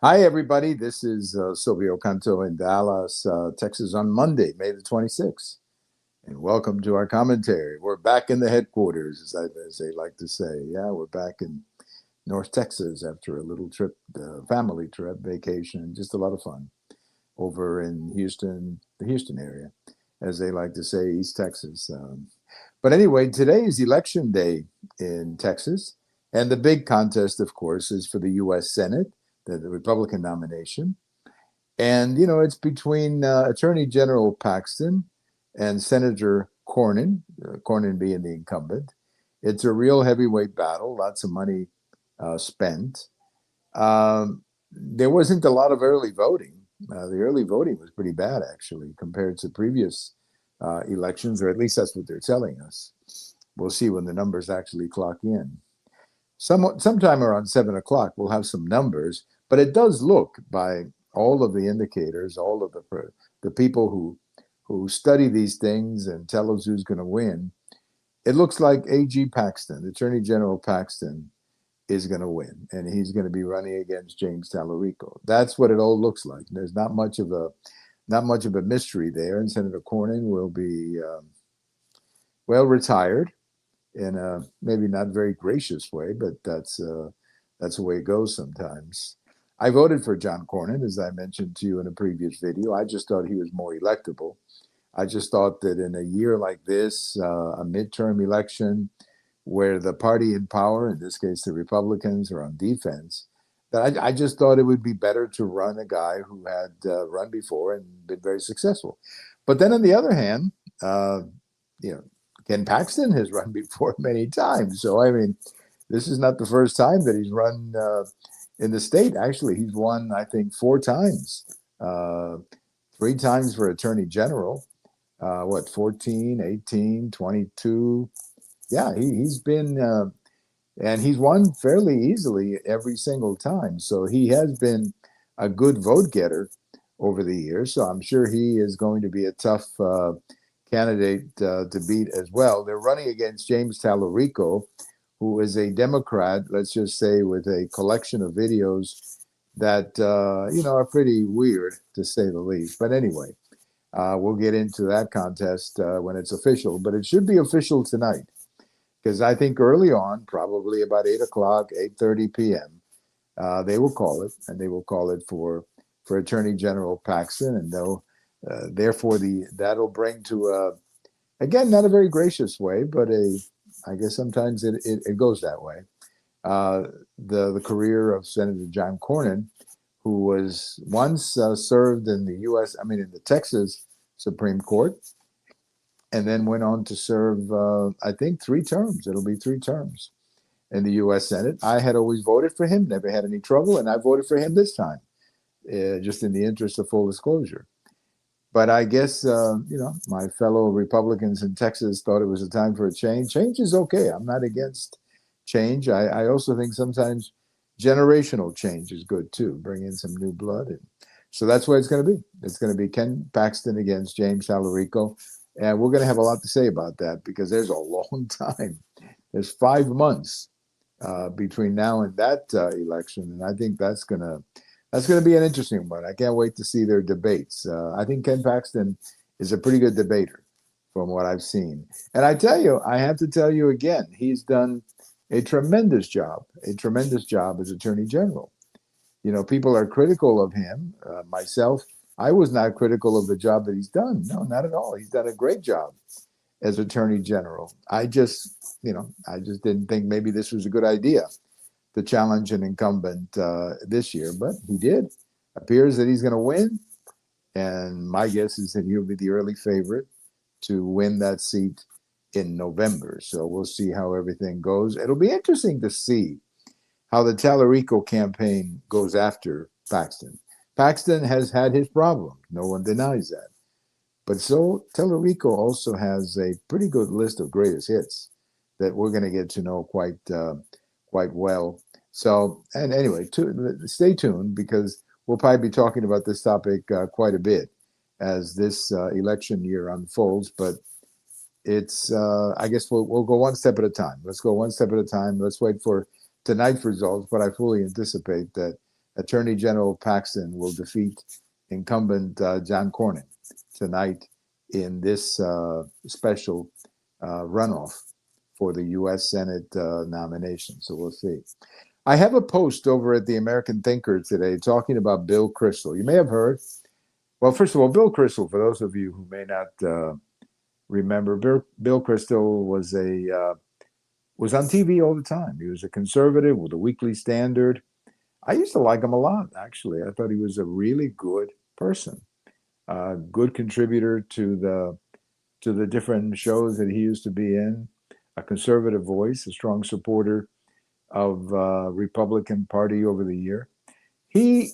Hi, everybody. This is Silvio Canto in Dallas, Texas on Monday, May the 26th. And welcome to our commentary. We're back in the headquarters, as they like to say. Yeah, we're back in North Texas after a little trip, family trip, vacation, just a lot of fun over in Houston, the Houston area, as they like to say, East Texas. But anyway, today is election day in Texas. And the big contest, of course, is for the U.S. Senate, the Republican nomination. And, it's between Attorney General Paxton and Senator Cornyn, Cornyn being the incumbent. It's a real heavyweight battle, lots of money spent. There wasn't a lot of early voting. The early voting was pretty bad, actually, compared to previous elections, or at least that's what they're telling us. We'll see when the numbers actually clock in. Sometime around 7 o'clock, we'll have some numbers, but it does look by all of the indicators, all of the people who study these things and tell us who's going to win. It looks like A.G. Paxton, Attorney General Paxton, is going to win, and he's going to be running against James Tallarico. That's what it all looks like. There's not much of a mystery there, and Senator Cornyn will be retired in a maybe not very gracious way, but that's the way it goes sometimes. I voted for John Cornyn, as I mentioned to you in a previous video. I just thought he was more electable. I just thought that in a year like this, a midterm election where the party in power, in this case the Republicans, are on defense, that I just thought it would be better to run a guy who had run before and been very successful. But then on the other hand, you know, Ken Paxton has run before many times. So, I mean, this is not the first time that he's run in the state. Actually, he's won, I think, 4 times. 3 times for Attorney General. 14, 18, 22. Yeah, he's been, and he's won fairly easily every single time. So he has been a good vote getter over the years. So I'm sure he is going to be a tough candidate to beat as well. They're running against James Tallarico, who is a Democrat, let's just say, with a collection of videos that, are pretty weird, to say the least. But anyway, we'll get into that contest when it's official. But it should be official tonight, because I think early on, probably about 8 o'clock, 8:30 p.m., they will call it, and they will call it for Attorney General Paxton, and therefore that'll bring to again, not a very gracious way, but I guess sometimes it goes that way. The career of Senator John Cornyn, who was once served in the U.S., in the Texas Supreme Court, and then went on to serve, I think, 3 terms. It'll be 3 terms in the U.S. Senate. I had always voted for him, never had any trouble, and I voted for him this time, just in the interest of full disclosure. But I guess, my fellow Republicans in Texas thought it was a time for a change. Change is okay. I'm not against change. I also think sometimes generational change is good too. Bring in some new blood. And so that's what it's going to be. It's going to be Ken Paxton against James Tallarico. And we're going to have a lot to say about that, because there's a long time. There's 5 months between now and that election. And I think that's going to be an interesting one. I can't wait to see their debates. I think Ken Paxton is a pretty good debater from what I've seen. And I have to tell you again, he's done a tremendous job as Attorney General. People are critical of him. Myself, I was not critical of the job that he's done. No, not at all. He's done a great job as Attorney General. I just didn't think maybe this was a good idea to challenge an incumbent this year, but he did. Appears that he's going to win, and my guess is that he'll be the early favorite to win that seat in November. So we'll see how everything goes. It'll be interesting to see how the Tallarico campaign goes after Paxton. Paxton has had his problems. No one denies that. But so Tallarico also has a pretty good list of greatest hits that we're going to get to know quite well. So, and anyway, stay tuned, because we'll probably be talking about this topic quite a bit as this election year unfolds. But it's, I guess we'll go one step at a time. Let's go one step at a time. Let's wait for tonight's results. But I fully anticipate that Attorney General Paxton will defeat incumbent John Cornyn tonight in this special runoff for the U.S. Senate nomination. So we'll see. I have a post over at the American Thinker today talking about Bill Kristol. You may have heard. Well, first of all, Bill Kristol, for those of you who may not remember, Bill Kristol was was on TV all the time. He was a conservative with a Weekly Standard. I used to like him a lot, actually. I thought he was a really good person, a good contributor to the different shows that he used to be in, a conservative voice, a strong supporter of Republican Party over the year. He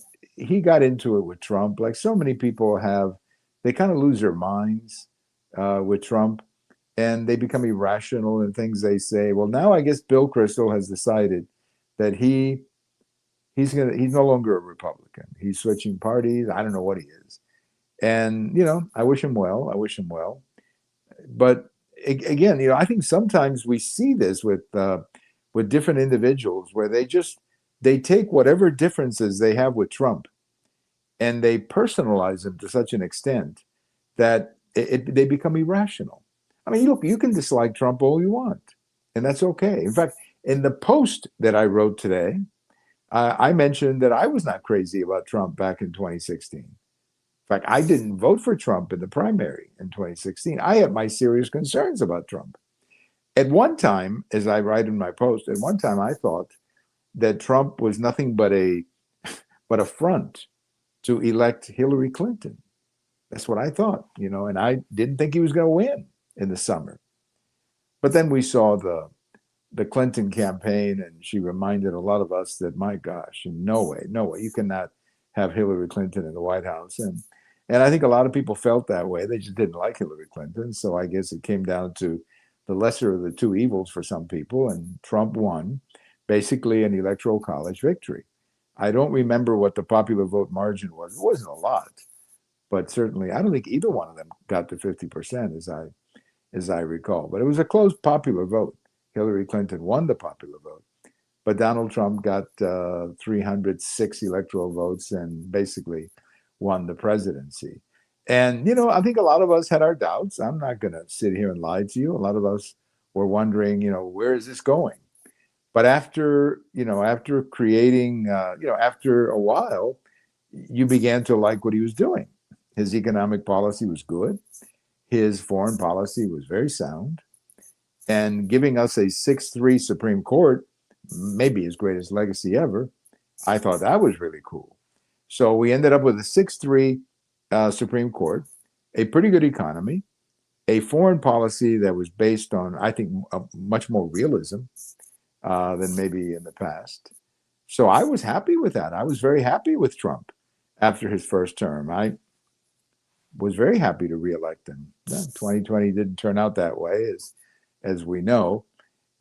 got into it with Trump, like so many people have. They kind of lose their minds with Trump, and they become irrational in things they say. Well, now I guess Bill Kristol has decided that he's no longer a Republican. He's switching parties. I don't know what he is, and I wish him well. I wish him well, but again, I think sometimes we see this with different individuals where they take whatever differences they have with Trump and they personalize them to such an extent that they become irrational. I mean, look, you can dislike Trump all you want, and that's okay. In fact, in the post that I wrote today, I mentioned that I was not crazy about Trump back in 2016. In fact, I didn't vote for Trump in the primary in 2016. I had my serious concerns about Trump. At one time, as I write in my post, at one time I thought that Trump was nothing but a front to elect Hillary Clinton. That's what I thought, and I didn't think he was going to win in the summer. But then we saw the Clinton campaign, and she reminded a lot of us that, my gosh, no way, you cannot have Hillary Clinton in the White House. And I think a lot of people felt that way. They just didn't like Hillary Clinton. So I guess it came down to the lesser of the two evils for some people, and Trump won, basically an electoral college victory. I don't remember what the popular vote margin was. It wasn't a lot, but certainly I don't think either one of them got to 50%, as I recall. But it was a close popular vote. Hillary Clinton won the popular vote, but Donald Trump got 306 electoral votes and basically won the presidency. And, I think a lot of us had our doubts. I'm not going to sit here and lie to you. A lot of us were wondering, where is this going? But after creating, after a while, you began to like what he was doing. His economic policy was good. His foreign policy was very sound. And giving us a 6-3 Supreme Court, maybe his greatest legacy ever, I thought that was really cool. So we ended up with a 6-3 Supreme Court, a pretty good economy, a foreign policy that was based on, I think, much more realism than maybe in the past. So I was happy with that. I was very happy with Trump after his first term. I was very happy to reelect him. 2020 didn't turn out that way, as we know,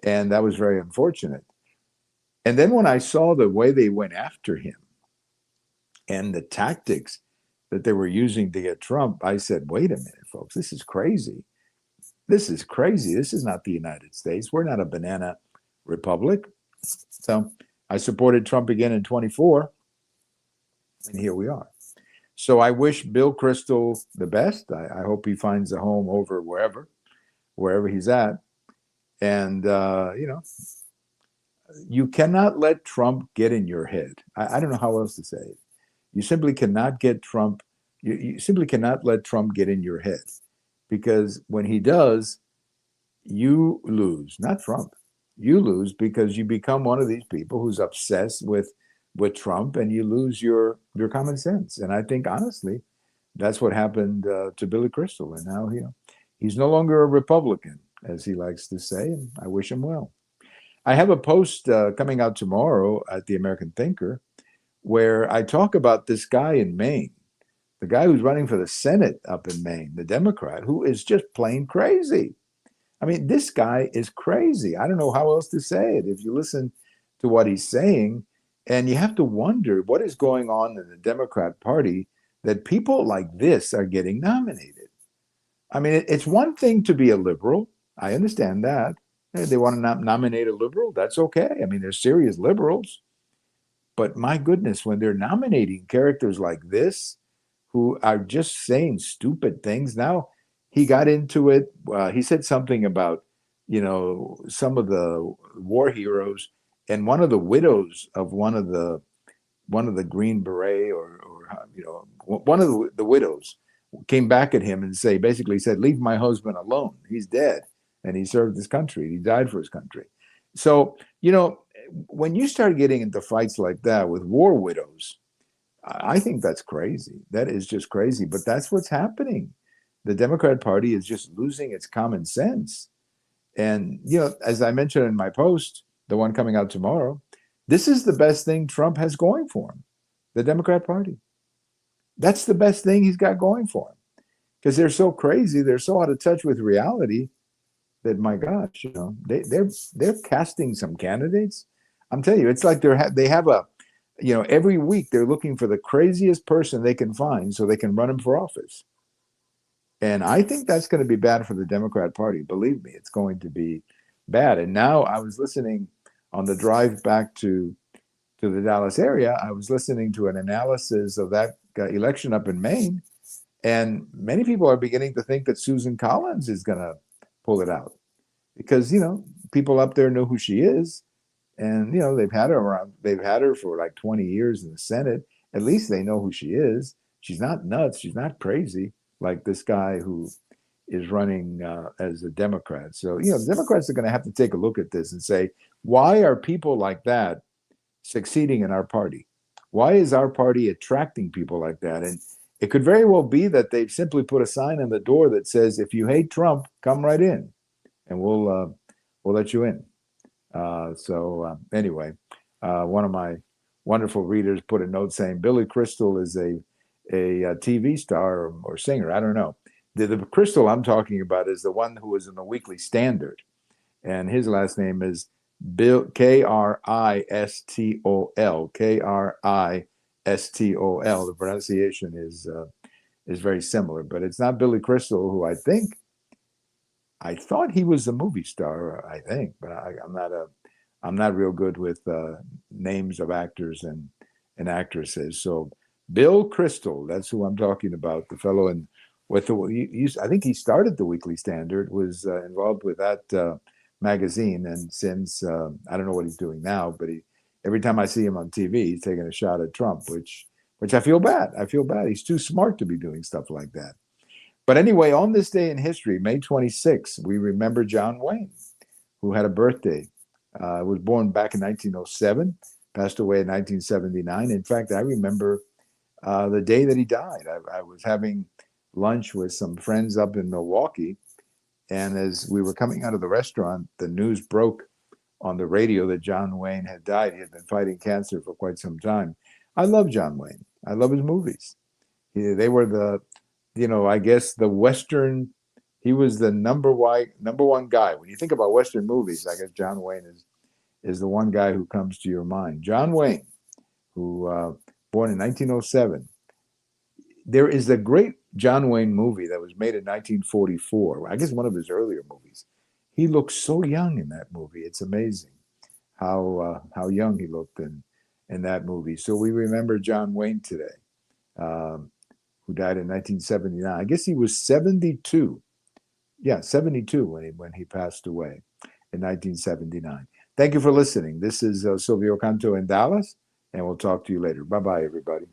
and that was very unfortunate. And then when I saw the way they went after him and the tactics that they were using to get Trump, I said, wait a minute, folks, this is crazy. This is crazy. This is not the United States. We're not a banana republic. So I supported Trump again in 24, and here we are. So I wish Bill Kristol the best. I hope he finds a home over wherever he's at. And, you cannot let Trump get in your head. I don't know how else to say it. You simply cannot get Trump. You simply cannot let Trump get in your head, because when he does, you lose, not Trump. You lose because you become one of these people who's obsessed with Trump, and you lose your common sense. And I think, honestly, that's what happened to Billy Kristol. And now, he's no longer a Republican, as he likes to say, and I wish him well. I have a post coming out tomorrow at the American Thinker where I talk about this guy in Maine, the guy who's running for the Senate up in Maine, the Democrat, who is just plain crazy. I mean, this guy is crazy. I don't know how else to say it. If you listen to what he's saying, and you have to wonder what is going on in the Democrat Party that people like this are getting nominated. I mean, it's one thing to be a liberal. I understand that. They want to nominate a liberal. That's okay. I mean, they're serious liberals. But my goodness, when they're nominating characters like this, who are just saying stupid things. Now he got into it. He said something about, some of the war heroes, and one of the widows of one of the Green Beret, or one of the widows came back at him and basically said, "Leave my husband alone. He's dead, and he served his country. He died for his country." So when you start getting into fights like that with war widows, I think that's crazy. That is just crazy. But that's what's happening. The Democrat Party is just losing its common sense. And, as I mentioned in my post, the one coming out tomorrow, this is the best thing Trump has going for him, the Democrat Party. That's the best thing he's got going for him, because they're so crazy. They're so out of touch with reality that, my gosh, they're casting some candidates. I'm telling you, it's like they have a, every week they're looking for the craziest person they can find so they can run him for office. And I think that's going to be bad for the Democrat Party. Believe me, it's going to be bad. And now I was listening on the drive back to the Dallas area. I was listening to an analysis of that election up in Maine. And many people are beginning to think that Susan Collins is going to pull it out because, people up there know who she is. And, they've had her around. They've had her for like 20 years in the Senate. At least they know who she is. She's not nuts. She's not crazy like this guy who is running as a Democrat. So, the Democrats are going to have to take a look at this and say, why are people like that succeeding in our party? Why is our party attracting people like that? And it could very well be that they've simply put a sign on the door that says, if you hate Trump, come right in and we'll let you in. Anyway, one of my wonderful readers put a note saying Billy Crystal is a TV star or singer. I don't know. The Crystal I'm talking about is the one who was in the Weekly Standard, and his last name is Bill, Kristol, Kristol. The pronunciation is very similar, but it's not Billy Crystal, who I thought he was a movie star. I think, but I'm not real good with names of actors and actresses. So Bill Crystal, that's who I'm talking about. The fellow I think he started the Weekly Standard, was involved with that magazine, and since I don't know what he's doing now, but every time I see him on TV, he's taking a shot at Trump, which I feel bad. I feel bad. He's too smart to be doing stuff like that. But anyway, on this day in history, May 26th, we remember John Wayne, who had a birthday. Was born back in 1907, passed away in 1979. In fact, I remember the day that he died. I was having lunch with some friends up in Milwaukee, and as we were coming out of the restaurant, the news broke on the radio that John Wayne had died. He had been fighting cancer for quite some time. I love John Wayne. I love his movies. They were I guess the Western. He was the number one guy. When you think about Western movies, I guess John Wayne is the one guy who comes to your mind. John Wayne, who born in 1907. There is a great John Wayne movie that was made in 1944. I guess one of his earlier movies. He looks so young in that movie. It's amazing how young he looked in that movie. So we remember John Wayne today, who died in 1979. I guess he was 72. Yeah, 72 when he passed away in 1979. Thank you for listening. This is Silvio Canto in Dallas, and we'll talk to you later. Bye-bye, everybody.